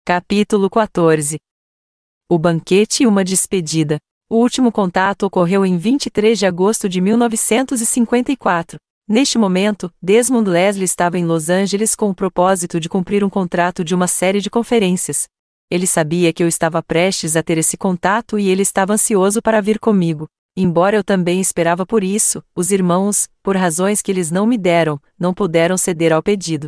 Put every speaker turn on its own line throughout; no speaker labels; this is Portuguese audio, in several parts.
Capítulo 14. O banquete e uma despedida. O último contato ocorreu em 23 de agosto de 1954. Neste momento, Desmond Leslie estava em Los Angeles com o propósito de cumprir um contrato de uma série de conferências. Ele sabia que eu estava prestes a ter esse contato e ele estava ansioso para vir comigo. Embora eu também esperava por isso, os irmãos, por razões que eles não me deram, não puderam ceder ao pedido.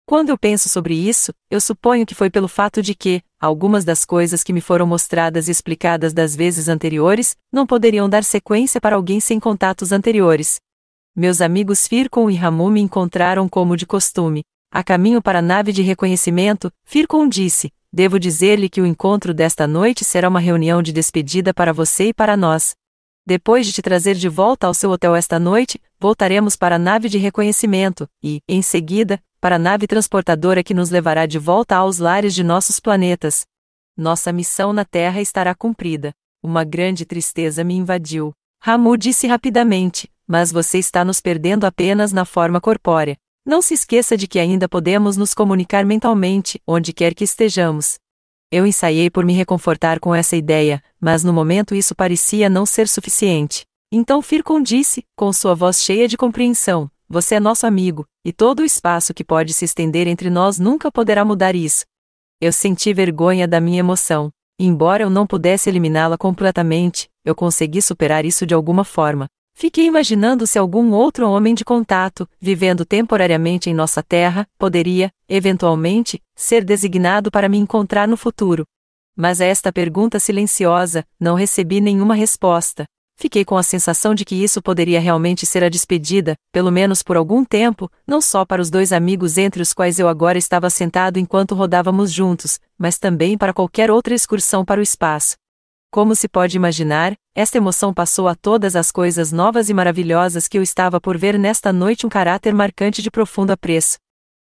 Quando eu penso sobre isso, eu suponho que foi pelo fato de que, algumas das coisas que me foram mostradas e explicadas das vezes anteriores, não poderiam dar sequência para alguém sem contatos anteriores. Meus amigos Fircon e Ramu me encontraram como de costume. A caminho para a nave de reconhecimento, Fircon disse: "Devo dizer-lhe que o encontro desta noite será uma reunião de despedida para você e para nós. Depois de te trazer de volta ao seu hotel esta noite, voltaremos para a nave de reconhecimento, e, em seguida, para a nave transportadora que nos levará de volta aos lares de nossos planetas. Nossa missão na Terra estará cumprida." Uma grande tristeza me invadiu. Ramu disse rapidamente: "Mas você está nos perdendo apenas na forma corpórea. Não se esqueça de que ainda podemos nos comunicar mentalmente, onde quer que estejamos." Eu ensaiei por me reconfortar com essa ideia, mas no momento isso parecia não ser suficiente. Então Fircon disse, com sua voz cheia de compreensão: "Você é nosso amigo, e todo o espaço que pode se estender entre nós nunca poderá mudar isso." Eu senti vergonha da minha emoção. Embora eu não pudesse eliminá-la completamente, eu consegui superar isso de alguma forma. Fiquei imaginando se algum outro homem de contato, vivendo temporariamente em nossa Terra, poderia, eventualmente, ser designado para me encontrar no futuro. Mas a esta pergunta silenciosa, não recebi nenhuma resposta. Fiquei com a sensação de que isso poderia realmente ser a despedida, pelo menos por algum tempo, não só para os dois amigos entre os quais eu agora estava sentado enquanto rodávamos juntos, mas também para qualquer outra excursão para o espaço. Como se pode imaginar, esta emoção passou a todas as coisas novas e maravilhosas que eu estava por ver nesta noite um caráter marcante de profundo apreço.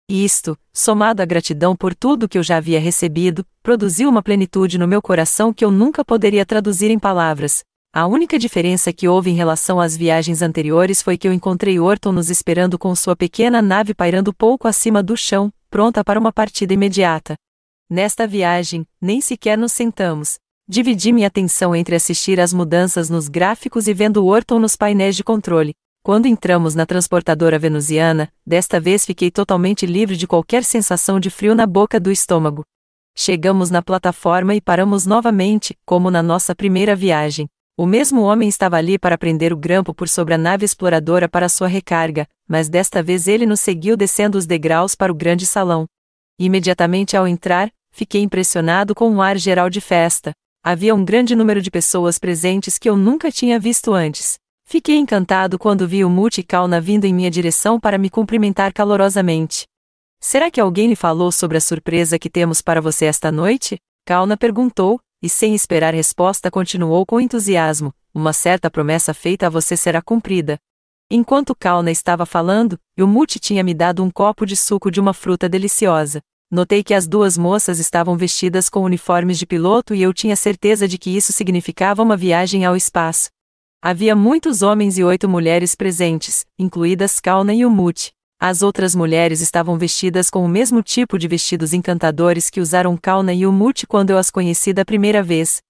E isto, somado à gratidão por tudo que eu já havia recebido, produziu uma plenitude no meu coração que eu nunca poderia traduzir em palavras. A única diferença que houve em relação às viagens anteriores foi que eu encontrei Orton nos esperando com sua pequena nave pairando pouco acima do chão, pronta para uma partida imediata. Nesta viagem, nem sequer nos sentamos. Dividi minha atenção entre assistir às mudanças nos gráficos e vendo Orton nos painéis de controle. Quando entramos na transportadora venusiana, desta vez fiquei totalmente livre de qualquer sensação de frio na boca do estômago. Chegamos na plataforma e paramos novamente, como na nossa primeira viagem. O mesmo homem estava ali para prender o grampo por sobre a nave exploradora para sua recarga, mas desta vez ele nos seguiu descendo os degraus para o grande salão. Imediatamente ao entrar, fiquei impressionado com um ar geral de festa. Havia um grande número de pessoas presentes que eu nunca tinha visto antes. Fiquei encantado quando vi o Mutt e Kalna vindo em minha direção para me cumprimentar calorosamente. "Será que alguém lhe falou sobre a surpresa que temos para você esta noite?" Kalna perguntou, e sem esperar resposta continuou com entusiasmo: "Uma certa promessa feita a você será cumprida." Enquanto Kalna estava falando, o Mutt tinha me dado um copo de suco de uma fruta deliciosa. Notei que as duas moças estavam vestidas com uniformes de piloto e eu tinha certeza de que isso significava uma viagem ao espaço. Havia muitos homens e 8 mulheres presentes, incluídas Kalna e o Mutt. As outras mulheres estavam vestidas com o mesmo tipo de vestidos encantadores que usaram Kalna e o Mutt quando eu as conheci da primeira vez.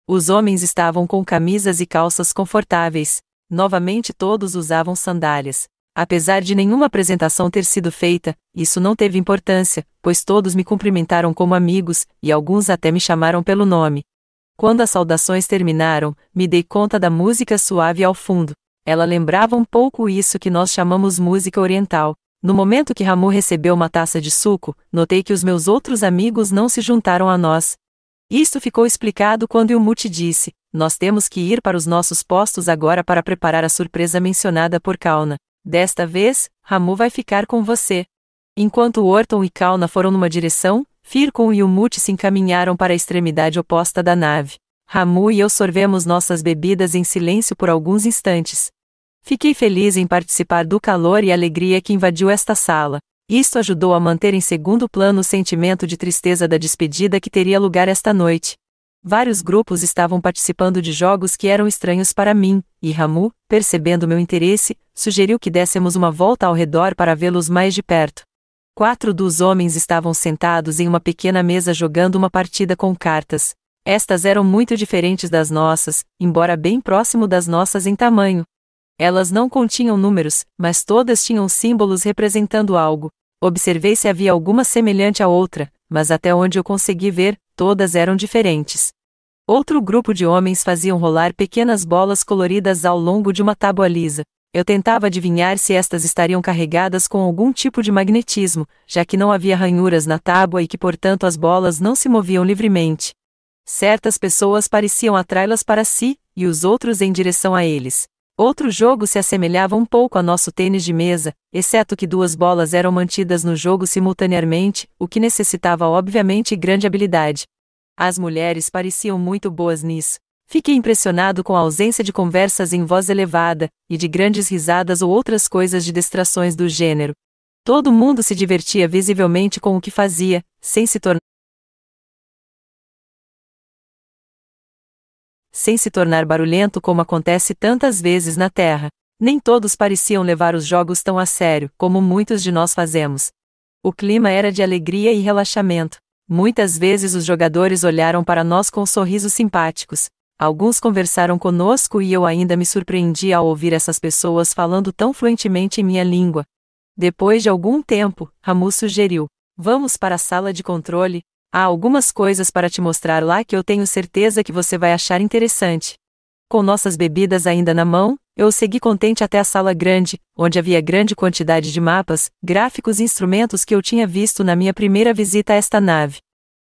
Os homens estavam com camisas e calças confortáveis. Novamente todos usavam sandálias. Apesar de nenhuma apresentação ter sido feita, isso não teve importância, pois todos me cumprimentaram como amigos, e alguns até me chamaram pelo nome. Quando as saudações terminaram, me dei conta da música suave ao fundo. Ela lembrava um pouco isso que nós chamamos música oriental. No momento que Ramu recebeu uma taça de suco, notei que os meus outros amigos não se juntaram a nós. Isto ficou explicado quando o Mutt disse: "Nós temos que ir para os nossos postos agora para preparar a surpresa mencionada por Kalna. Desta vez, Ramu vai ficar com você." Enquanto Orton e Kalna foram numa direção, Fircon e o Mutt se encaminharam para a extremidade oposta da nave. Ramu e eu sorvemos nossas bebidas em silêncio por alguns instantes. Fiquei feliz em participar do calor e alegria que invadiu esta sala. Isto ajudou a manter em segundo plano o sentimento de tristeza da despedida que teria lugar esta noite. Vários grupos estavam participando de jogos que eram estranhos para mim, e Ramu, percebendo meu interesse, sugeriu que dessemos uma volta ao redor para vê-los mais de perto. 4 dos homens estavam sentados em uma pequena mesa jogando uma partida com cartas. Estas eram muito diferentes das nossas, embora bem próximo das nossas em tamanho. Elas não continham números, mas todas tinham símbolos representando algo. Observei se havia alguma semelhante à outra, mas até onde eu consegui ver, todas eram diferentes. Outro grupo de homens faziam rolar pequenas bolas coloridas ao longo de uma tábua lisa. Eu tentava adivinhar se estas estariam carregadas com algum tipo de magnetismo, já que não havia ranhuras na tábua e que portanto as bolas não se moviam livremente. Certas pessoas pareciam atraí-las para si, e os outros em direção a eles. Outro jogo se assemelhava um pouco a nosso tênis de mesa, exceto que 2 bolas eram mantidas no jogo simultaneamente, o que necessitava obviamente grande habilidade. As mulheres pareciam muito boas nisso. Fiquei impressionado com a ausência de conversas em voz elevada, e de grandes risadas ou outras coisas de distrações do gênero. Todo mundo se divertia visivelmente com o que fazia, sem se tornar barulhento como acontece tantas vezes na Terra. Nem todos pareciam levar os jogos tão a sério, como muitos de nós fazemos. O clima era de alegria e relaxamento. Muitas vezes os jogadores olharam para nós com sorrisos simpáticos. Alguns conversaram conosco e eu ainda me surpreendi ao ouvir essas pessoas falando tão fluentemente em minha língua. Depois de algum tempo, Ramu sugeriu: "Vamos para a sala de controle. Há algumas coisas para te mostrar lá que eu tenho certeza que você vai achar interessante." Com nossas bebidas ainda na mão, eu segui contente até a sala grande, onde havia grande quantidade de mapas, gráficos e instrumentos que eu tinha visto na minha primeira visita a esta nave.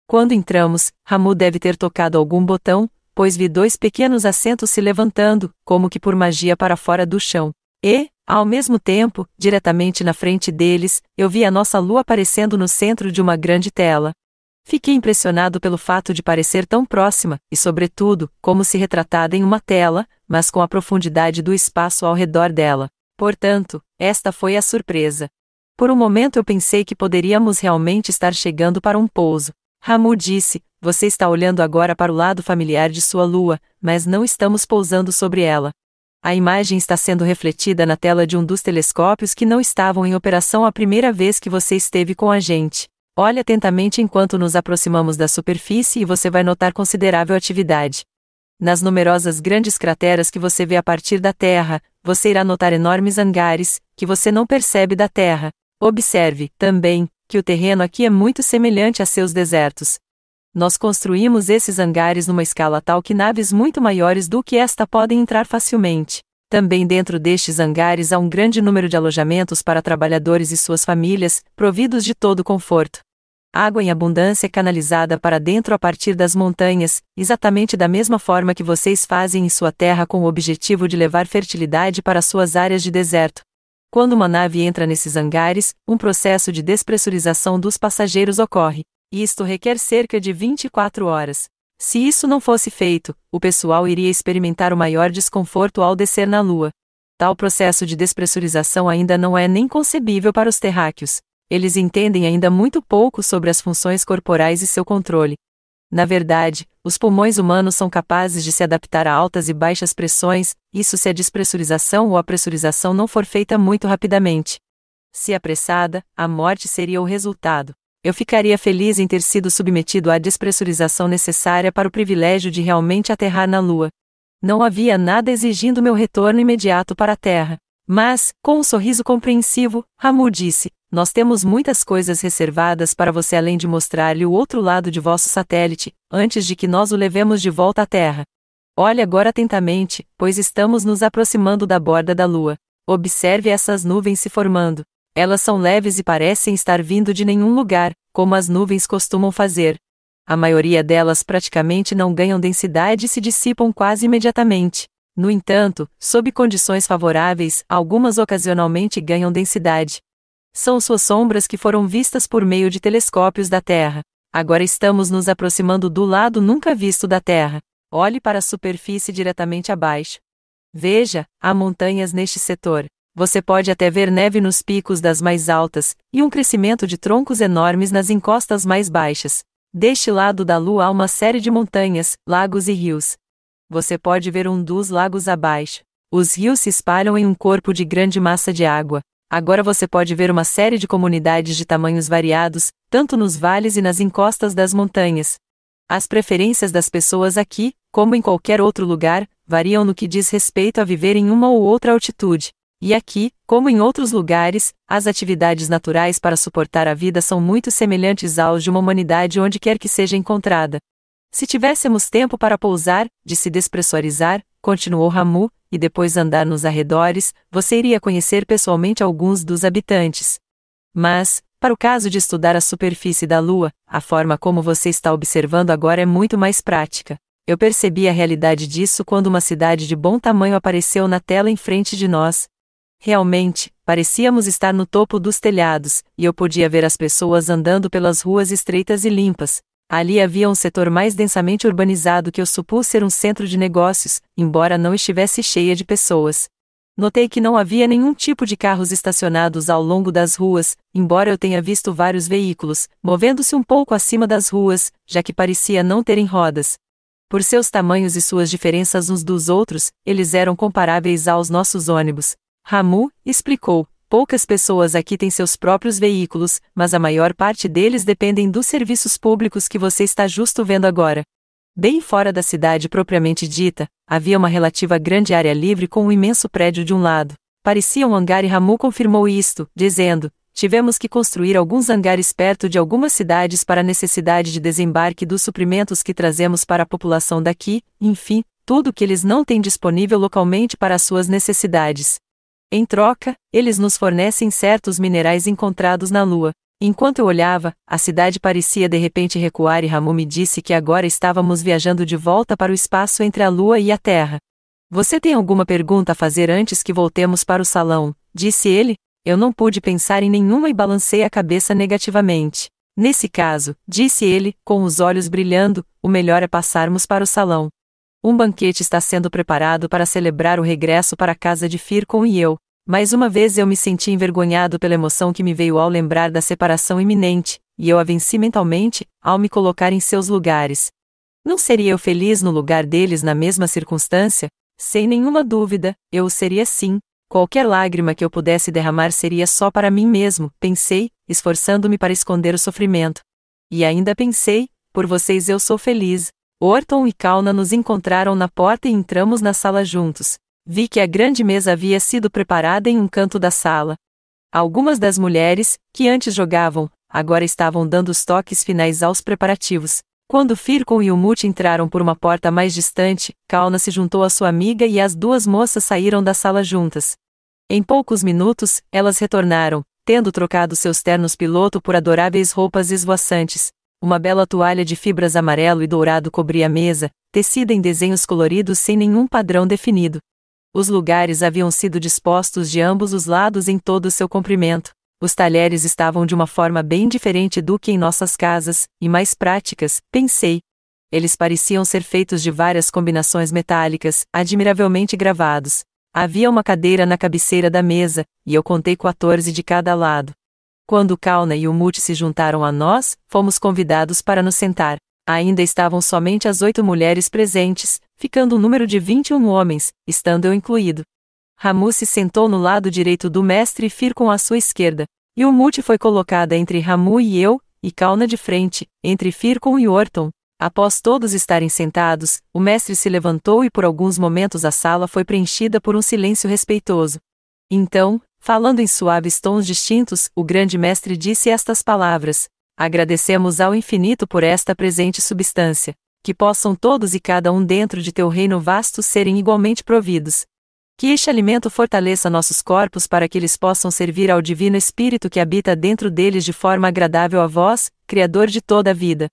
Quando entramos, Ramu deve ter tocado algum botão, pois vi 2 pequenos assentos se levantando, como que por magia para fora do chão. E, ao mesmo tempo, diretamente na frente deles, eu vi a nossa lua aparecendo no centro de uma grande tela. Fiquei impressionado pelo fato de parecer tão próxima, e sobretudo, como se retratada em uma tela, mas com a profundidade do espaço ao redor dela. Portanto, esta foi a surpresa. Por um momento eu pensei que poderíamos realmente estar chegando para um pouso. Ramu disse: "Você está olhando agora para o lado familiar de sua lua, mas não estamos pousando sobre ela. A imagem está sendo refletida na tela de um dos telescópios que não estavam em operação a primeira vez que você esteve com a gente. Olhe atentamente enquanto nos aproximamos da superfície e você vai notar considerável atividade. Nas numerosas grandes crateras que você vê a partir da Terra, você irá notar enormes hangares, que você não percebe da Terra. Observe, também, que o terreno aqui é muito semelhante a seus desertos. Nós construímos esses hangares numa escala tal que naves muito maiores do que esta podem entrar facilmente. Também dentro destes hangares há um grande número de alojamentos para trabalhadores e suas famílias, providos de todo conforto. Água em abundância é canalizada para dentro a partir das montanhas, exatamente da mesma forma que vocês fazem em sua terra com o objetivo de levar fertilidade para suas áreas de deserto. Quando uma nave entra nesses hangares, um processo de despressurização dos passageiros ocorre. Isto requer cerca de 24 horas. Se isso não fosse feito, o pessoal iria experimentar o maior desconforto ao descer na Lua. Tal processo de despressurização ainda não é nem concebível para os terráqueos. Eles entendem ainda muito pouco sobre as funções corporais e seu controle. Na verdade, os pulmões humanos são capazes de se adaptar a altas e baixas pressões, isso se a despressurização ou a pressurização não for feita muito rapidamente. Se apressada, a morte seria o resultado. Eu ficaria feliz em ter sido submetido à despressurização necessária para o privilégio de realmente aterrar na Lua. Não havia nada exigindo meu retorno imediato para a Terra. Mas, com um sorriso compreensivo, Ramu disse: "Nós temos muitas coisas reservadas para você além de mostrar-lhe o outro lado de vosso satélite, antes de que nós o levemos de volta à Terra. Olhe agora atentamente, pois estamos nos aproximando da borda da Lua. Observe essas nuvens se formando. Elas são leves e parecem estar vindo de nenhum lugar, como as nuvens costumam fazer. A maioria delas praticamente não ganham densidade e se dissipam quase imediatamente. No entanto, sob condições favoráveis, algumas ocasionalmente ganham densidade. São suas sombras que foram vistas por meio de telescópios da Terra. Agora estamos nos aproximando do lado nunca visto da Terra. Olhe para a superfície diretamente abaixo. Veja, há montanhas neste setor. Você pode até ver neve nos picos das mais altas, e um crescimento de troncos enormes nas encostas mais baixas. Deste lado da Lua há uma série de montanhas, lagos e rios. Você pode ver um dos lagos abaixo. Os rios se espalham em um corpo de grande massa de água. Agora você pode ver uma série de comunidades de tamanhos variados, tanto nos vales e nas encostas das montanhas. As preferências das pessoas aqui, como em qualquer outro lugar, variam no que diz respeito a viver em uma ou outra altitude. E aqui, como em outros lugares, as atividades naturais para suportar a vida são muito semelhantes aos de uma humanidade onde quer que seja encontrada. Se tivéssemos tempo para pousar, de se despressurizar, continuou Ramu, e depois andar nos arredores, você iria conhecer pessoalmente alguns dos habitantes. Mas, para o caso de estudar a superfície da Lua, a forma como você está observando agora é muito mais prática. Eu percebi a realidade disso quando uma cidade de bom tamanho apareceu na tela em frente de nós. Realmente, parecíamos estar no topo dos telhados, e eu podia ver as pessoas andando pelas ruas estreitas e limpas. Ali havia um setor mais densamente urbanizado que eu supus ser um centro de negócios, embora não estivesse cheia de pessoas. Notei que não havia nenhum tipo de carros estacionados ao longo das ruas, embora eu tenha visto vários veículos, movendo-se um pouco acima das ruas, já que parecia não terem rodas. Por seus tamanhos e suas diferenças uns dos outros, eles eram comparáveis aos nossos ônibus. Ramu explicou: poucas pessoas aqui têm seus próprios veículos, mas a maior parte deles dependem dos serviços públicos que você está justo vendo agora. Bem fora da cidade propriamente dita, havia uma relativa grande área livre com um imenso prédio de um lado. Parecia um hangar e Ramu confirmou isto, dizendo: tivemos que construir alguns hangares perto de algumas cidades para a necessidade de desembarque dos suprimentos que trazemos para a população daqui, enfim, tudo que eles não têm disponível localmente para as suas necessidades. Em troca, eles nos fornecem certos minerais encontrados na Lua. Enquanto eu olhava, a cidade parecia de repente recuar e Ramu me disse que agora estávamos viajando de volta para o espaço entre a Lua e a Terra. Você tem alguma pergunta a fazer antes que voltemos para o salão? Disse ele. Eu não pude pensar em nenhuma e balancei a cabeça negativamente. Nesse caso, disse ele, com os olhos brilhando, o melhor é passarmos para o salão. Um banquete está sendo preparado para celebrar o regresso para a casa de Fircon e eu. Mais uma vez eu me senti envergonhado pela emoção que me veio ao lembrar da separação iminente, e eu a venci mentalmente, ao me colocar em seus lugares. Não seria eu feliz no lugar deles na mesma circunstância? Sem nenhuma dúvida, eu o seria sim. Qualquer lágrima que eu pudesse derramar seria só para mim mesmo, pensei, esforçando-me para esconder o sofrimento. E ainda pensei, por vocês eu sou feliz. Orton e Kauna nos encontraram na porta e entramos na sala juntos. Vi que a grande mesa havia sido preparada em um canto da sala. Algumas das mulheres, que antes jogavam, agora estavam dando os toques finais aos preparativos. Quando Fircon e Umut entraram por uma porta mais distante, Kauna se juntou à sua amiga e as duas moças saíram da sala juntas. Em poucos minutos, elas retornaram, tendo trocado seus ternos piloto por adoráveis roupas esvoaçantes. Uma bela toalha de fibras amarelo e dourado cobria a mesa, tecida em desenhos coloridos sem nenhum padrão definido. Os lugares haviam sido dispostos de ambos os lados em todo o seu comprimento. Os talheres estavam de uma forma bem diferente do que em nossas casas, e mais práticas, pensei. Eles pareciam ser feitos de várias combinações metálicas, admiravelmente gravados. Havia uma cadeira na cabeceira da mesa, e eu contei 14 de cada lado. Quando Kauna e Umut se juntaram a nós, fomos convidados para nos sentar. Ainda estavam somente as 8 mulheres presentes, ficando um número de 21 homens, estando eu incluído. Ramu se sentou no lado direito do mestre e Fircon à sua esquerda, e Umut foi colocada entre Ramu e eu, e Kauna de frente, entre Fircon e Orton. Após todos estarem sentados, o mestre se levantou e por alguns momentos a sala foi preenchida por um silêncio respeitoso. Então, falando em suaves tons distintos, o grande mestre disse estas palavras: agradecemos ao infinito por esta presente substância. Que possam todos e cada um dentro de teu reino vasto serem igualmente providos. Que este alimento fortaleça nossos corpos para que eles possam servir ao Divino Espírito que habita dentro deles de forma agradável a vós, Criador de toda a vida.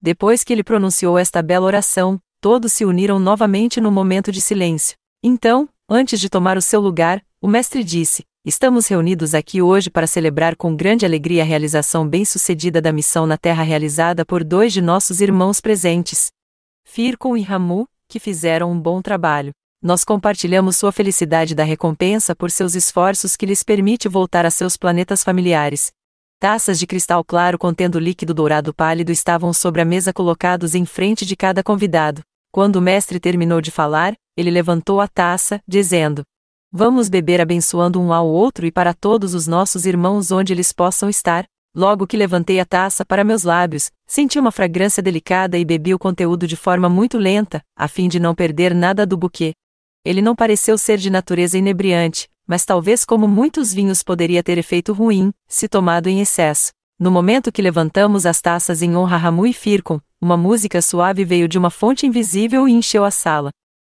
Depois que ele pronunciou esta bela oração, todos se uniram novamente num momento de silêncio. Então, antes de tomar o seu lugar, o mestre disse: estamos reunidos aqui hoje para celebrar com grande alegria a realização bem-sucedida da missão na Terra realizada por 2 de nossos irmãos presentes, Fircon e Ramu, que fizeram um bom trabalho. Nós compartilhamos sua felicidade da recompensa por seus esforços que lhes permite voltar a seus planetas familiares. Taças de cristal claro contendo líquido dourado pálido estavam sobre a mesa colocados em frente de cada convidado. Quando o mestre terminou de falar, ele levantou a taça, dizendo: Vamos beber abençoando um ao outro e para todos os nossos irmãos onde eles possam estar. Logo que levantei a taça para meus lábios, senti uma fragrância delicada e bebi o conteúdo de forma muito lenta, a fim de não perder nada do buquê. Ele não pareceu ser de natureza inebriante, mas talvez como muitos vinhos poderia ter efeito ruim, se tomado em excesso. No momento que levantamos as taças em honra a Ramu e Fircon, uma música suave veio de uma fonte invisível e encheu a sala.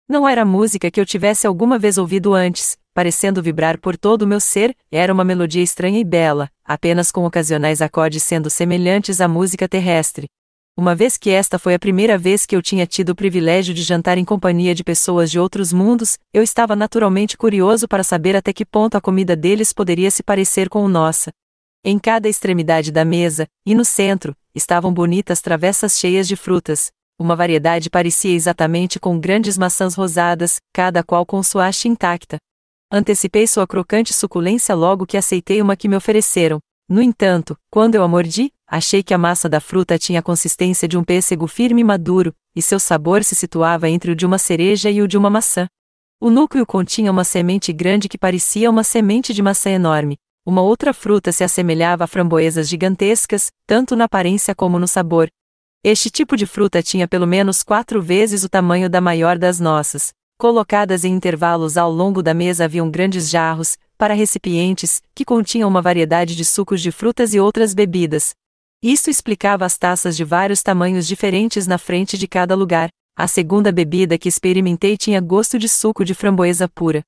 Não era música que eu tivesse alguma vez ouvido antes, parecendo vibrar por todo o meu ser, era uma melodia estranha e bela, apenas com ocasionais acordes sendo semelhantes à música terrestre. Uma vez que esta foi a primeira vez que eu tinha tido o privilégio de jantar em companhia de pessoas de outros mundos, eu estava naturalmente curioso para saber até que ponto a comida deles poderia se parecer com a nossa. Em cada extremidade da mesa, e no centro, estavam bonitas travessas cheias de frutas. Uma variedade parecia exatamente com grandes maçãs rosadas, cada qual com sua haste intacta. Antecipei sua crocante suculência logo que aceitei uma que me ofereceram. No entanto, quando eu a mordi, achei que a massa da fruta tinha a consistência de um pêssego firme e maduro, e seu sabor se situava entre o de uma cereja e o de uma maçã. O núcleo continha uma semente grande que parecia uma semente de maçã enorme. Uma outra fruta se assemelhava a framboesas gigantescas, tanto na aparência como no sabor. Este tipo de fruta tinha pelo menos 4 vezes o tamanho da maior das nossas. Colocadas em intervalos ao longo da mesa haviam grandes jarros, para recipientes, que continham uma variedade de sucos de frutas e outras bebidas. Isso explicava as taças de vários tamanhos diferentes na frente de cada lugar. A segunda bebida que experimentei tinha gosto de suco de framboesa pura.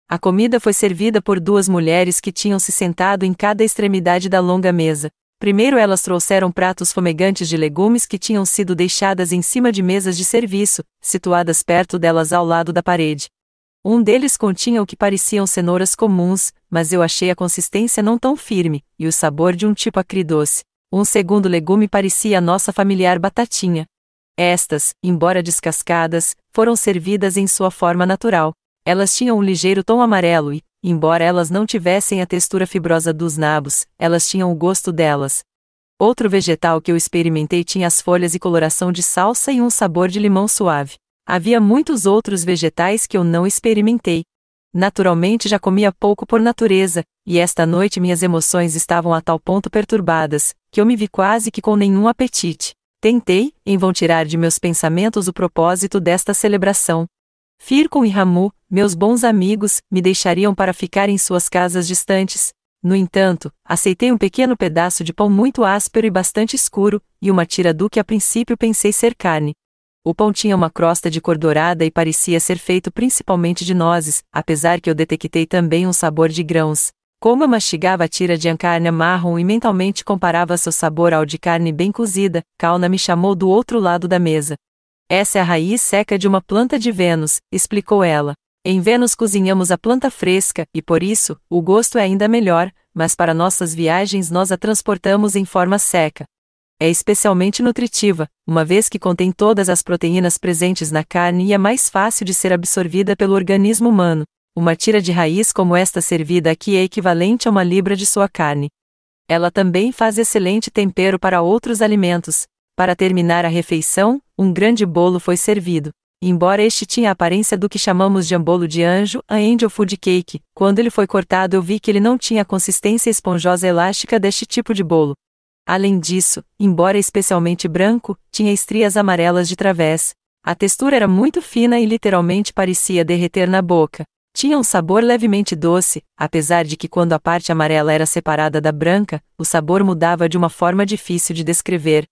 A comida foi servida por 2 mulheres que tinham se sentado em cada extremidade da longa mesa. Primeiro elas trouxeram pratos fumegantes de legumes que tinham sido deixadas em cima de mesas de serviço, situadas perto delas ao lado da parede. Um deles continha o que pareciam cenouras comuns, mas eu achei a consistência não tão firme, e o sabor de um tipo acridoce. Um segundo legume parecia a nossa familiar batatinha. Estas, embora descascadas, foram servidas em sua forma natural. Elas tinham um ligeiro tom amarelo e, embora elas não tivessem a textura fibrosa dos nabos, elas tinham o gosto delas. Outro vegetal que eu experimentei tinha as folhas e coloração de salsa e um sabor de limão suave. Havia muitos outros vegetais que eu não experimentei. Naturalmente já comia pouco por natureza, e esta noite minhas emoções estavam a tal ponto perturbadas, que eu me vi quase que com nenhum apetite. Tentei, em vão, tirar de meus pensamentos o propósito desta celebração. Fircon e Ramu, meus bons amigos, me deixariam para ficar em suas casas distantes. No entanto, aceitei um pequeno pedaço de pão muito áspero e bastante escuro, e uma tira do que a princípio pensei ser carne. O pão tinha uma crosta de cor dourada e parecia ser feito principalmente de nozes, apesar que eu detectei também um sabor de grãos. Como eu mastigava a tira de carne marrom e mentalmente comparava seu sabor ao de carne bem cozida, Kauna me chamou do outro lado da mesa. Essa é a raiz seca de uma planta de Vênus, explicou ela. Em Vênus cozinhamos a planta fresca, e por isso, o gosto é ainda melhor, mas para nossas viagens nós a transportamos em forma seca. É especialmente nutritiva, uma vez que contém todas as proteínas presentes na carne e é mais fácil de ser absorvida pelo organismo humano. Uma tira de raiz como esta servida aqui é equivalente a 1 libra de sua carne. Ela também faz excelente tempero para outros alimentos. Para terminar a refeição, um grande bolo foi servido. Embora este tinha a aparência do que chamamos de bolo de anjo, a angel food cake, quando ele foi cortado eu vi que ele não tinha a consistência esponjosa elástica deste tipo de bolo. Além disso, embora especialmente branco, tinha estrias amarelas de través. A textura era muito fina e literalmente parecia derreter na boca. Tinha um sabor levemente doce, apesar de que quando a parte amarela era separada da branca, o sabor mudava de uma forma difícil de descrever.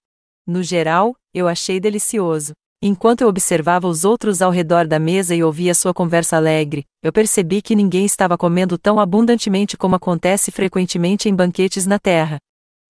No geral, eu achei delicioso. Enquanto eu observava os outros ao redor da mesa e ouvia sua conversa alegre, eu percebi que ninguém estava comendo tão abundantemente como acontece frequentemente em banquetes na Terra.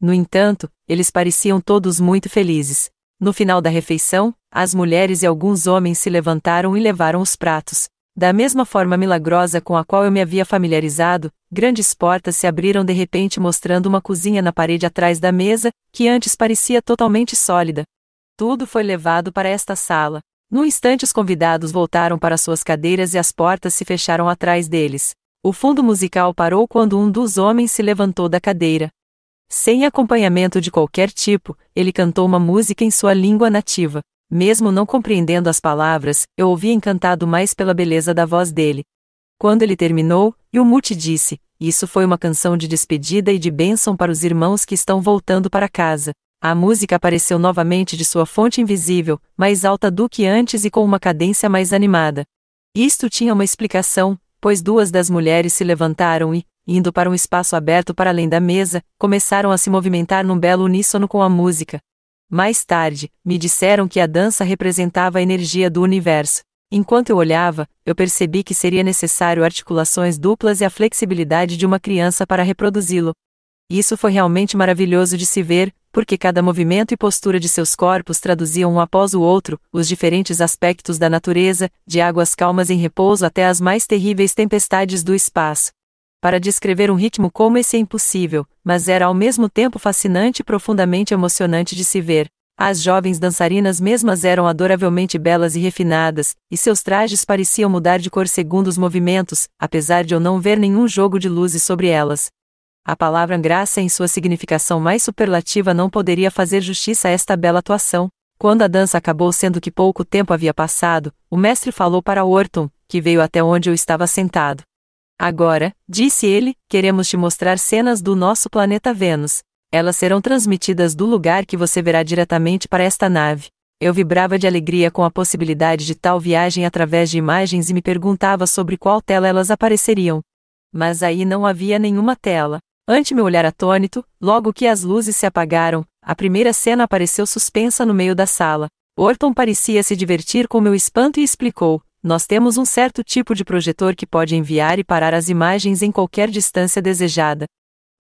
No entanto, eles pareciam todos muito felizes. No final da refeição, as mulheres e alguns homens se levantaram e levaram os pratos. Da mesma forma milagrosa com a qual eu me havia familiarizado, grandes portas se abriram de repente mostrando uma cozinha na parede atrás da mesa, que antes parecia totalmente sólida. Tudo foi levado para esta sala. Num instante os convidados voltaram para suas cadeiras e as portas se fecharam atrás deles. O fundo musical parou quando um dos homens se levantou da cadeira. Sem acompanhamento de qualquer tipo, ele cantou uma música em sua língua nativa. Mesmo não compreendendo as palavras, eu ouvia encantado mais pela beleza da voz dele. Quando ele terminou, Yumuchi disse: "Isso foi uma canção de despedida e de bênção para os irmãos que estão voltando para casa." A música apareceu novamente de sua fonte invisível, mais alta do que antes e com uma cadência mais animada. Isto tinha uma explicação, pois duas das mulheres se levantaram e, indo para um espaço aberto para além da mesa, começaram a se movimentar num belo uníssono com a música. Mais tarde, me disseram que a dança representava a energia do universo. Enquanto eu olhava, eu percebi que seria necessário articulações duplas e a flexibilidade de uma criança para reproduzi-lo. Isso foi realmente maravilhoso de se ver, porque cada movimento e postura de seus corpos traduziam um após o outro os diferentes aspectos da natureza, de águas calmas em repouso até as mais terríveis tempestades do espaço. Para descrever um ritmo como esse é impossível, mas era ao mesmo tempo fascinante e profundamente emocionante de se ver. As jovens dançarinas mesmas eram adoravelmente belas e refinadas, e seus trajes pareciam mudar de cor segundo os movimentos, apesar de eu não ver nenhum jogo de luzes sobre elas. A palavra graça em sua significação mais superlativa não poderia fazer justiça a esta bela atuação. Quando a dança acabou, sendo que pouco tempo havia passado, o mestre falou para Orton, que veio até onde eu estava sentado. "Agora", disse ele, "queremos te mostrar cenas do nosso planeta Vênus. Elas serão transmitidas do lugar que você verá diretamente para esta nave." Eu vibrava de alegria com a possibilidade de tal viagem através de imagens e me perguntava sobre qual tela elas apareceriam. Mas aí não havia nenhuma tela. Ante meu olhar atônito, logo que as luzes se apagaram, a primeira cena apareceu suspensa no meio da sala. Orton parecia se divertir com meu espanto e explicou: "Nós temos um certo tipo de projetor que pode enviar e parar as imagens em qualquer distância desejada.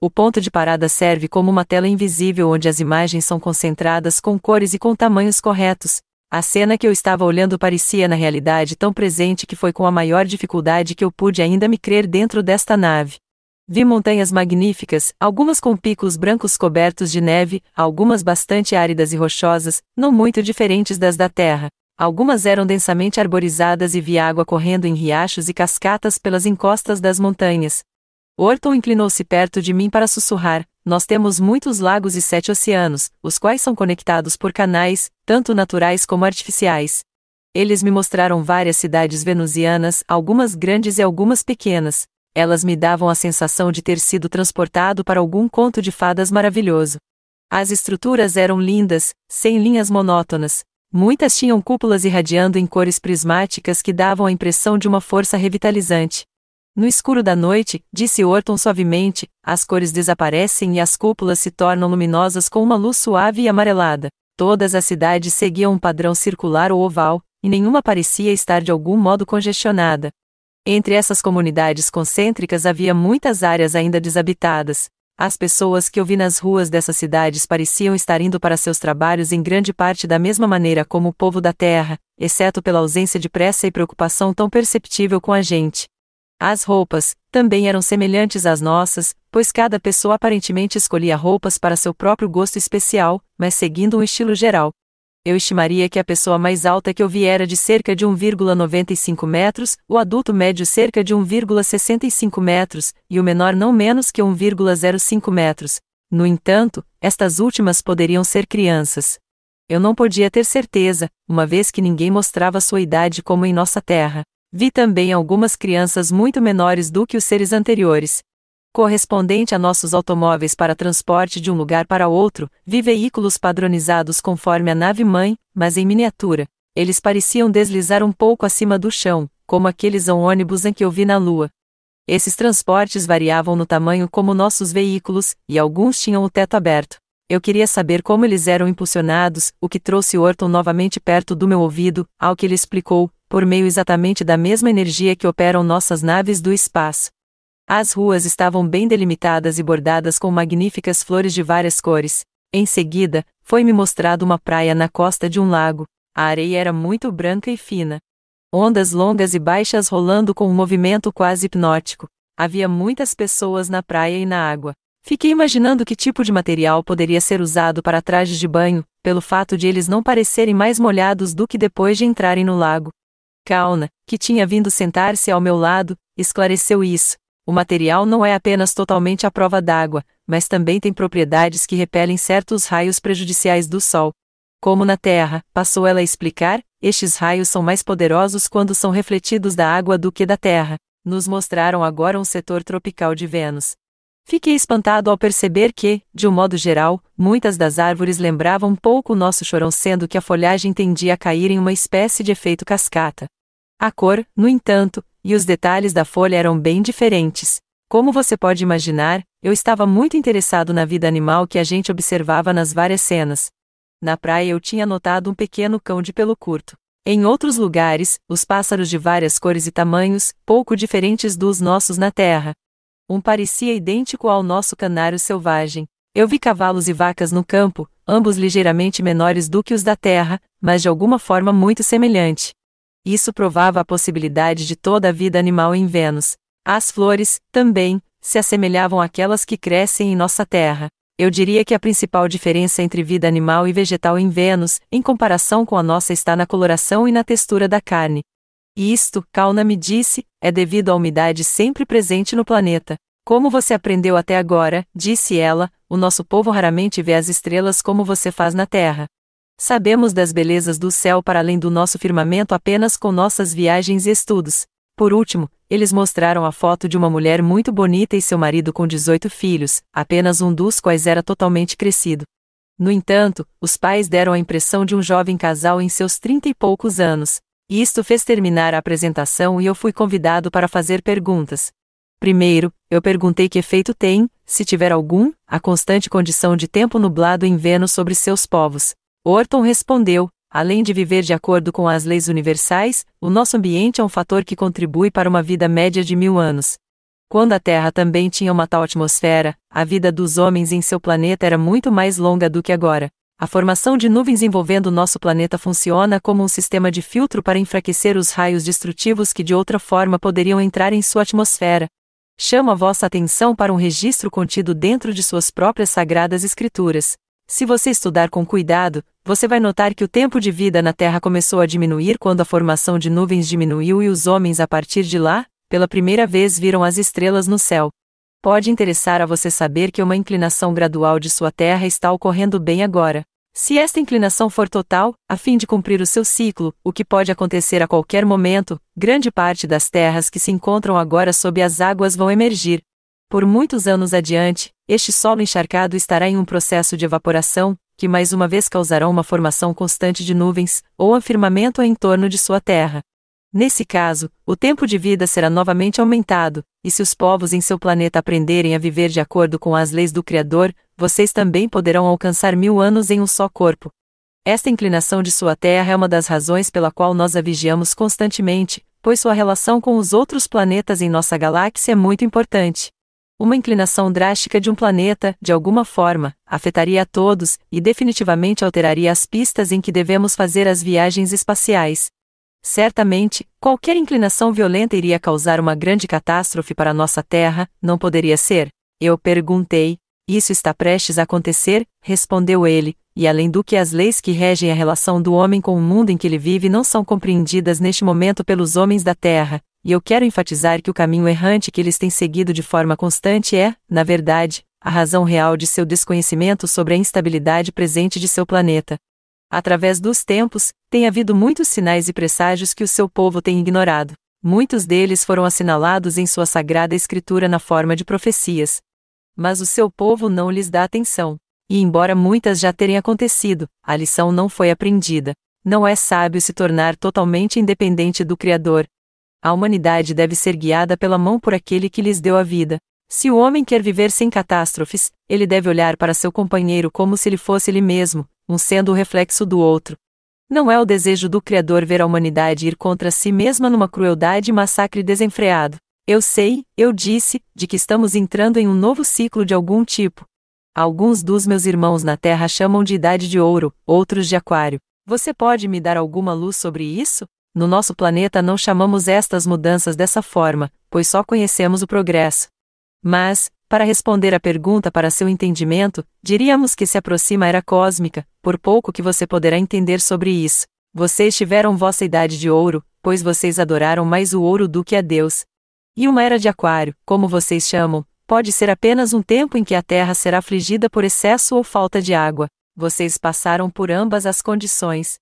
O ponto de parada serve como uma tela invisível onde as imagens são concentradas com cores e com tamanhos corretos." A cena que eu estava olhando parecia na realidade tão presente que foi com a maior dificuldade que eu pude ainda me crer dentro desta nave. Vi montanhas magníficas, algumas com picos brancos cobertos de neve, algumas bastante áridas e rochosas, não muito diferentes das da Terra. Algumas eram densamente arborizadas e vi água correndo em riachos e cascatas pelas encostas das montanhas. Orton inclinou-se perto de mim para sussurrar: "Nós temos muitos lagos e 7 oceanos, os quais são conectados por canais, tanto naturais como artificiais." Eles me mostraram várias cidades venusianas, algumas grandes e algumas pequenas. Elas me davam a sensação de ter sido transportado para algum conto de fadas maravilhoso. As estruturas eram lindas, sem linhas monótonas. Muitas tinham cúpulas irradiando em cores prismáticas que davam a impressão de uma força revitalizante. "No escuro da noite", disse Orton suavemente, "as cores desaparecem e as cúpulas se tornam luminosas com uma luz suave e amarelada. Todas as cidades seguiam um padrão circular ou oval, e nenhuma parecia estar de algum modo congestionada. Entre essas comunidades concêntricas havia muitas áreas ainda desabitadas. As pessoas que eu vi nas ruas dessas cidades pareciam estar indo para seus trabalhos em grande parte da mesma maneira como o povo da terra, exceto pela ausência de pressa e preocupação tão perceptível com a gente. As roupas também eram semelhantes às nossas, pois cada pessoa aparentemente escolhia roupas para seu próprio gosto especial, mas seguindo um estilo geral. Eu estimaria que a pessoa mais alta que eu vi era de cerca de 1,95 metros, o adulto médio cerca de 1,65 metros, e o menor não menos que 1,05 metros. No entanto, estas últimas poderiam ser crianças. Eu não podia ter certeza, uma vez que ninguém mostrava sua idade como em nossa terra. Vi também algumas crianças muito menores do que os seres anteriores. Correspondente a nossos automóveis para transporte de um lugar para outro, vi veículos padronizados conforme a nave-mãe, mas em miniatura. Eles pareciam deslizar um pouco acima do chão, como aqueles ônibus em que eu vi na Lua. Esses transportes variavam no tamanho como nossos veículos, e alguns tinham o teto aberto. Eu queria saber como eles eram impulsionados, o que trouxe Orton novamente perto do meu ouvido, ao que ele explicou, por meio exatamente da mesma energia que operam nossas naves do espaço. As ruas estavam bem delimitadas e bordadas com magníficas flores de várias cores. Em seguida, foi-me mostrado uma praia na costa de um lago. A areia era muito branca e fina. Ondas longas e baixas rolando com um movimento quase hipnótico. Havia muitas pessoas na praia e na água. Fiquei imaginando que tipo de material poderia ser usado para trajes de banho, pelo fato de eles não parecerem mais molhados do que depois de entrarem no lago. Kauna, que tinha vindo sentar-se ao meu lado, esclareceu isso. O material não é apenas totalmente à prova d'água, mas também tem propriedades que repelem certos raios prejudiciais do Sol. Como na Terra, passou ela a explicar, estes raios são mais poderosos quando são refletidos da água do que da terra. Nos mostraram agora um setor tropical de Vênus. Fiquei espantado ao perceber que, de um modo geral, muitas das árvores lembravam um pouco o nosso chorão, sendo que a folhagem tendia a cair em uma espécie de efeito cascata. A cor, no entanto, e os detalhes da folha eram bem diferentes. Como você pode imaginar, eu estava muito interessado na vida animal que a gente observava nas várias cenas. Na praia eu tinha notado um pequeno cão de pelo curto. Em outros lugares, os pássaros de várias cores e tamanhos, pouco diferentes dos nossos na terra. Um parecia idêntico ao nosso canário selvagem. Eu vi cavalos e vacas no campo, ambos ligeiramente menores do que os da terra, mas de alguma forma muito semelhante. Isso provava a possibilidade de toda a vida animal em Vênus. As flores, também, se assemelhavam àquelas que crescem em nossa terra. Eu diria que a principal diferença entre vida animal e vegetal em Vênus, em comparação com a nossa, está na coloração e na textura da carne. E isto, Kauna me disse, é devido à umidade sempre presente no planeta. Como você aprendeu até agora, disse ela, o nosso povo raramente vê as estrelas como você faz na Terra. Sabemos das belezas do céu para além do nosso firmamento apenas com nossas viagens e estudos. Por último, eles mostraram a foto de uma mulher muito bonita e seu marido com 18 filhos, apenas um dos quais era totalmente crescido. No entanto, os pais deram a impressão de um jovem casal em seus 30 e poucos anos. E isto fez terminar a apresentação e eu fui convidado para fazer perguntas. Primeiro, eu perguntei que efeito tem, se tiver algum, a constante condição de tempo nublado em Vênus sobre seus povos. Orton respondeu, além de viver de acordo com as leis universais, o nosso ambiente é um fator que contribui para uma vida média de 1000 anos. Quando a Terra também tinha uma tal atmosfera, a vida dos homens em seu planeta era muito mais longa do que agora. A formação de nuvens envolvendo nosso planeta funciona como um sistema de filtro para enfraquecer os raios destrutivos que de outra forma poderiam entrar em sua atmosfera. Chamo a vossa atenção para um registro contido dentro de suas próprias sagradas escrituras. Se você estudar com cuidado, você vai notar que o tempo de vida na Terra começou a diminuir quando a formação de nuvens diminuiu e os homens a partir de lá, pela primeira vez viram as estrelas no céu. Pode interessar a você saber que uma inclinação gradual de sua Terra está ocorrendo bem agora. Se esta inclinação for total, a fim de cumprir o seu ciclo, o que pode acontecer a qualquer momento, grande parte das terras que se encontram agora sob as águas vão emergir. Por muitos anos adiante, este solo encharcado estará em um processo de evaporação, que mais uma vez causará uma formação constante de nuvens, ou firmamento em torno de sua terra. Nesse caso, o tempo de vida será novamente aumentado, e se os povos em seu planeta aprenderem a viver de acordo com as leis do Criador, vocês também poderão alcançar 1000 anos em um só corpo. Esta inclinação de sua terra é uma das razões pela qual nós a vigiamos constantemente, pois sua relação com os outros planetas em nossa galáxia é muito importante. Uma inclinação drástica de um planeta, de alguma forma, afetaria a todos, e definitivamente alteraria as pistas em que devemos fazer as viagens espaciais. Certamente, qualquer inclinação violenta iria causar uma grande catástrofe para nossa Terra, não poderia ser? Eu perguntei. Isso está prestes a acontecer, respondeu ele, e além do que as leis que regem a relação do homem com o mundo em que ele vive não são compreendidas neste momento pelos homens da Terra, e eu quero enfatizar que o caminho errante que eles têm seguido de forma constante é, na verdade, a razão real de seu desconhecimento sobre a instabilidade presente de seu planeta. Através dos tempos, tem havido muitos sinais e presságios que o seu povo tem ignorado. Muitos deles foram assinalados em sua sagrada escritura na forma de profecias. Mas o seu povo não lhes dá atenção. E embora muitas já terem acontecido, a lição não foi aprendida. Não é sábio se tornar totalmente independente do Criador. A humanidade deve ser guiada pela mão por aquele que lhes deu a vida. Se o homem quer viver sem catástrofes, ele deve olhar para seu companheiro como se ele fosse ele mesmo, um sendo o reflexo do outro. Não é o desejo do Criador ver a humanidade ir contra si mesma numa crueldade e massacre desenfreado. Eu sei, eu disse, de que estamos entrando em um novo ciclo de algum tipo. Alguns dos meus irmãos na Terra chamam de idade de ouro, outros de aquário. Você pode me dar alguma luz sobre isso? No nosso planeta não chamamos estas mudanças dessa forma, pois só conhecemos o progresso. Mas, para responder à pergunta para seu entendimento, diríamos que se aproxima a era cósmica, por pouco que você poderá entender sobre isso. Vocês tiveram vossa idade de ouro, pois vocês adoraram mais o ouro do que a Deus. E uma era de aquário, como vocês chamam, pode ser apenas um tempo em que a Terra será afligida por excesso ou falta de água. Vocês passaram por ambas as condições.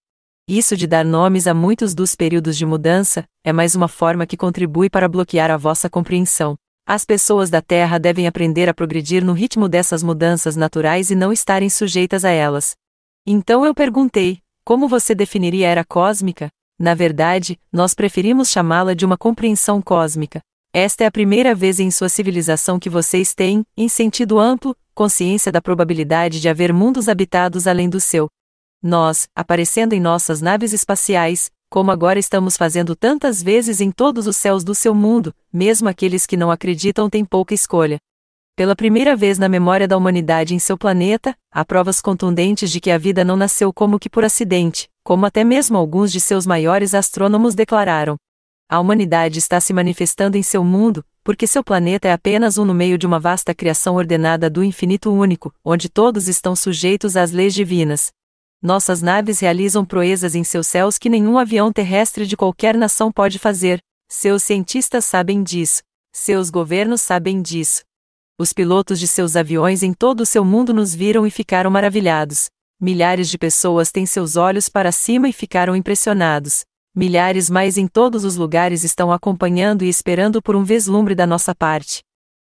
Isso de dar nomes a muitos dos períodos de mudança, é mais uma forma que contribui para bloquear a vossa compreensão. As pessoas da Terra devem aprender a progredir no ritmo dessas mudanças naturais e não estarem sujeitas a elas. Então eu perguntei, como você definiria a era cósmica? Na verdade, nós preferimos chamá-la de uma compreensão cósmica. Esta é a primeira vez em sua civilização que vocês têm, em sentido amplo, consciência da probabilidade de haver mundos habitados além do seu. Nós, aparecendo em nossas naves espaciais, como agora estamos fazendo tantas vezes em todos os céus do seu mundo, mesmo aqueles que não acreditam têm pouca escolha. Pela primeira vez na memória da humanidade em seu planeta, há provas contundentes de que a vida não nasceu como que por acidente, como até mesmo alguns de seus maiores astrônomos declararam. A humanidade está se manifestando em seu mundo, porque seu planeta é apenas um no meio de uma vasta criação ordenada do infinito único, onde todos estão sujeitos às leis divinas. Nossas naves realizam proezas em seus céus que nenhum avião terrestre de qualquer nação pode fazer. Seus cientistas sabem disso. Seus governos sabem disso. Os pilotos de seus aviões em todo o seu mundo nos viram e ficaram maravilhados. Milhares de pessoas têm seus olhos para cima e ficaram impressionados. Milhares mais em todos os lugares estão acompanhando e esperando por um vislumbre da nossa parte.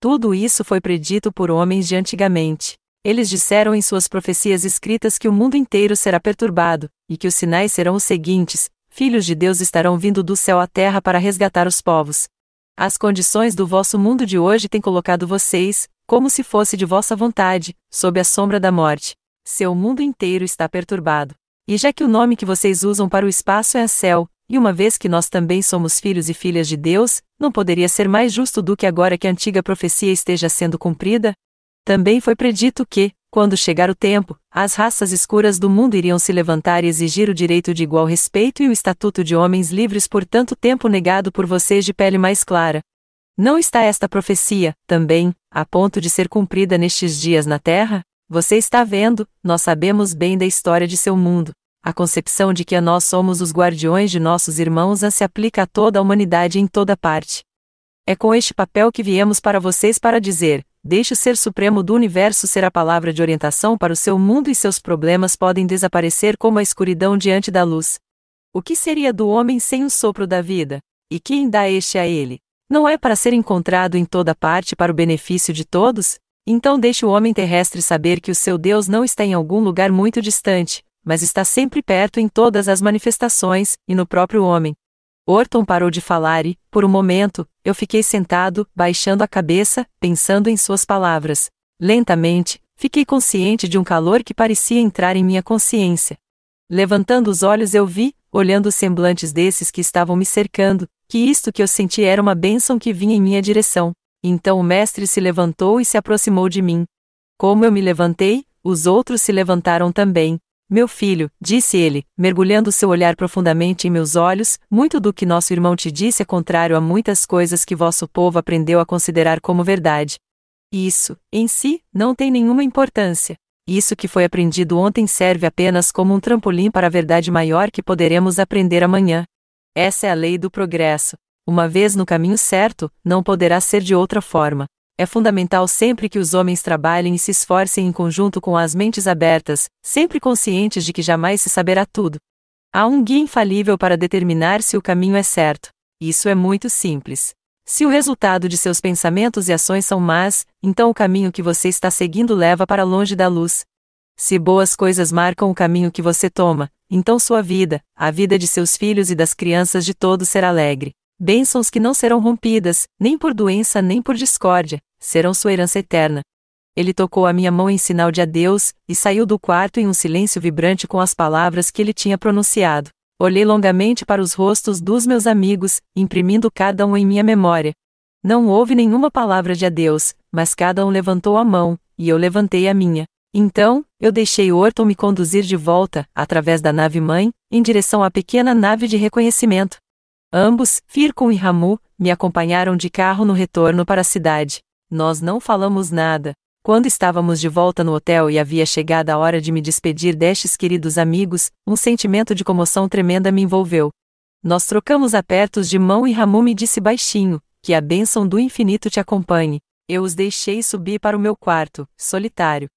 Tudo isso foi predito por homens de antigamente. Eles disseram em suas profecias escritas que o mundo inteiro será perturbado, e que os sinais serão os seguintes: filhos de Deus estarão vindo do céu à terra para resgatar os povos. As condições do vosso mundo de hoje têm colocado vocês, como se fosse de vossa vontade, sob a sombra da morte. Seu mundo inteiro está perturbado. E já que o nome que vocês usam para o espaço é céu, e uma vez que nós também somos filhos e filhas de Deus, não poderia ser mais justo do que agora que a antiga profecia esteja sendo cumprida? Também foi predito que, quando chegar o tempo, as raças escuras do mundo iriam se levantar e exigir o direito de igual respeito e o estatuto de homens livres por tanto tempo negado por vocês de pele mais clara. Não está esta profecia, também, a ponto de ser cumprida nestes dias na Terra? Você está vendo, nós sabemos bem da história de seu mundo. A concepção de que a nós somos os guardiões de nossos irmãos se aplica a toda a humanidade em toda parte. É com este papel que viemos para vocês para dizer: deixe o Ser Supremo do Universo ser a palavra de orientação para o seu mundo e seus problemas podem desaparecer como a escuridão diante da luz. O que seria do homem sem o sopro da vida? E quem dá este a ele? Não é para ser encontrado em toda parte para o benefício de todos? Então deixe o homem terrestre saber que o seu Deus não está em algum lugar muito distante, mas está sempre perto em todas as manifestações, e no próprio homem. Orton parou de falar e, por um momento, eu fiquei sentado, baixando a cabeça, pensando em suas palavras. Lentamente, fiquei consciente de um calor que parecia entrar em minha consciência. Levantando os olhos eu vi, olhando os semblantes desses que estavam me cercando, que isto que eu senti era uma bênção que vinha em minha direção. Então o mestre se levantou e se aproximou de mim. Como eu me levantei, os outros se levantaram também. Meu filho, disse ele, mergulhando seu olhar profundamente em meus olhos, muito do que nosso irmão te disse é contrário a muitas coisas que vosso povo aprendeu a considerar como verdade. Isso, em si, não tem nenhuma importância. Isso que foi aprendido ontem serve apenas como um trampolim para a verdade maior que poderemos aprender amanhã. Essa é a lei do progresso. Uma vez no caminho certo, não poderá ser de outra forma. É fundamental sempre que os homens trabalhem e se esforcem em conjunto com as mentes abertas, sempre conscientes de que jamais se saberá tudo. Há um guia infalível para determinar se o caminho é certo. Isso é muito simples. Se o resultado de seus pensamentos e ações são más, então o caminho que você está seguindo leva para longe da luz. Se boas coisas marcam o caminho que você toma, então sua vida, a vida de seus filhos e das crianças de todos será alegre. Bênçãos que não serão rompidas, nem por doença nem por discórdia, serão sua herança eterna. Ele tocou a minha mão em sinal de adeus, e saiu do quarto em um silêncio vibrante com as palavras que ele tinha pronunciado. Olhei longamente para os rostos dos meus amigos, imprimindo cada um em minha memória. Não houve nenhuma palavra de adeus, mas cada um levantou a mão, e eu levantei a minha. Então, eu deixei Orton me conduzir de volta, através da nave-mãe, em direção à pequena nave de reconhecimento. Ambos, Firkon e Ramu, me acompanharam de carro no retorno para a cidade. Nós não falamos nada. Quando estávamos de volta no hotel e havia chegado a hora de me despedir destes queridos amigos, um sentimento de comoção tremenda me envolveu. Nós trocamos apertos de mão e Ramu me disse baixinho: que a bênção do infinito te acompanhe. Eu os deixei subir para o meu quarto, solitário.